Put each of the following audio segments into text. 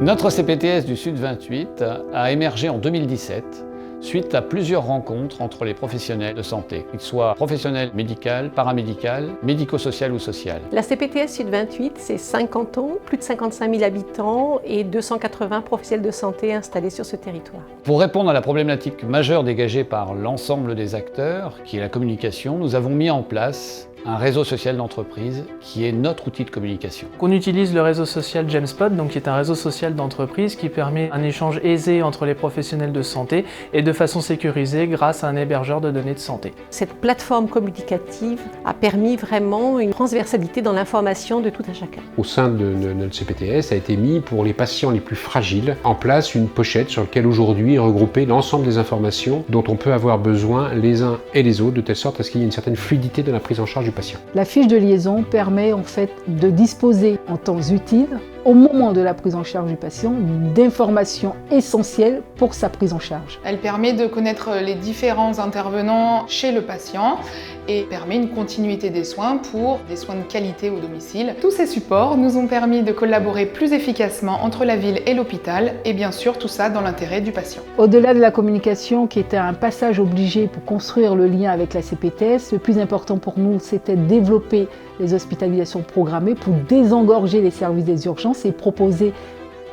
Notre CPTS du Sud 28 a émergé en 2017 suite à plusieurs rencontres entre les professionnels de santé, qu'ils soient professionnels médicaux, paramédicaux, médico-social ou social. La CPTS Sud 28, c'est 5 cantons, plus de 55 000 habitants et 280 professionnels de santé installés sur ce territoire. Pour répondre à la problématique majeure dégagée par l'ensemble des acteurs, qui est la communication, nous avons mis en place un réseau social d'entreprise qui est notre outil de communication. On utilise le réseau social GemSpot, qui est un réseau social d'entreprise qui permet un échange aisé entre les professionnels de santé et de façon sécurisée grâce à un hébergeur de données de santé. Cette plateforme communicative a permis vraiment une transversalité dans l'information de tout un chacun. Au sein de notre CPTS a été mis pour les patients les plus fragiles en place une pochette sur laquelle aujourd'hui est regroupé l'ensemble des informations dont on peut avoir besoin les uns et les autres, de telle sorte à ce qu'il y ait une certaine fluidité dans la prise en charge du patient. La fiche de liaison permet en fait de disposer en temps utile, au moment de la prise en charge du patient, d'informations essentielles pour sa prise en charge. Elle permet de connaître les différents intervenants chez le patient et permet une continuité des soins pour des soins de qualité au domicile. Tous ces supports nous ont permis de collaborer plus efficacement entre la ville et l'hôpital et bien sûr tout ça dans l'intérêt du patient. Au-delà de la communication qui était un passage obligé pour construire le lien avec la CPTS, le plus important pour nous c'était de développer les hospitalisations programmées pour désengorger les services des urgences et proposer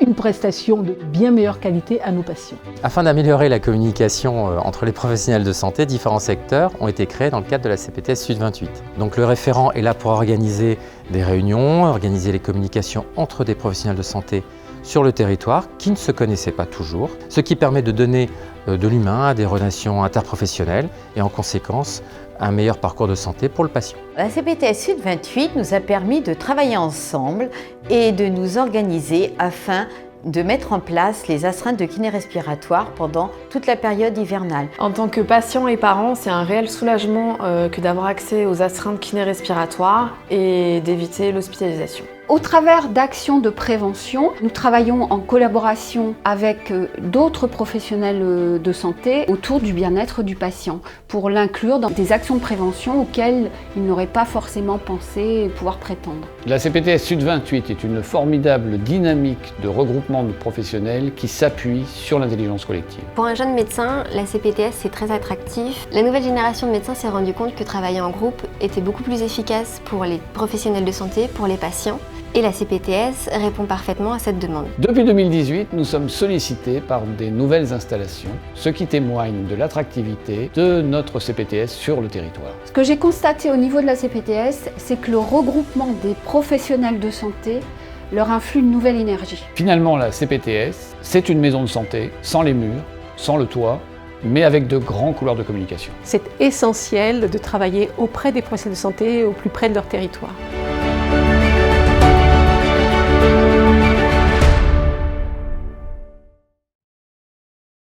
une prestation de bien meilleure qualité à nos patients. Afin d'améliorer la communication entre les professionnels de santé, différents secteurs ont été créés dans le cadre de la CPTS Sud 28. Donc le référent est là pour organiser des réunions, organiser les communications entre des professionnels de santé sur le territoire qui ne se connaissaient pas toujours, ce qui permet de donner de l'humain à des relations interprofessionnelles et en conséquence un meilleur parcours de santé pour le patient. La CPTS Sud 28 nous a permis de travailler ensemble et de nous organiser afin de mettre en place les astreintes de kiné respiratoire pendant toute la période hivernale. En tant que patient et parent, c'est un réel soulagement que d'avoir accès aux astreintes kiné respiratoire et d'éviter l'hospitalisation. Au travers d'actions de prévention, nous travaillons en collaboration avec d'autres professionnels de santé autour du bien-être du patient pour l'inclure dans des actions de prévention auxquelles il n'aurait pas forcément pensé pouvoir prétendre. La CPTS Sud 28 est une formidable dynamique de regroupement de professionnels qui s'appuie sur l'intelligence collective. Pour un jeune médecin, la CPTS c'est très attractif. La nouvelle génération de médecins s'est rendu compte que travailler en groupe était beaucoup plus efficace pour les professionnels de santé, pour les patients. Et la CPTS répond parfaitement à cette demande. Depuis 2018, nous sommes sollicités par des nouvelles installations, ce qui témoigne de l'attractivité de notre CPTS sur le territoire. Ce que j'ai constaté au niveau de la CPTS, c'est que le regroupement des professionnels de santé leur influe une nouvelle énergie. Finalement, la CPTS, c'est une maison de santé, sans les murs, sans le toit, mais avec de grands couloirs de communication. C'est essentiel de travailler auprès des professionnels de santé, au plus près de leur territoire.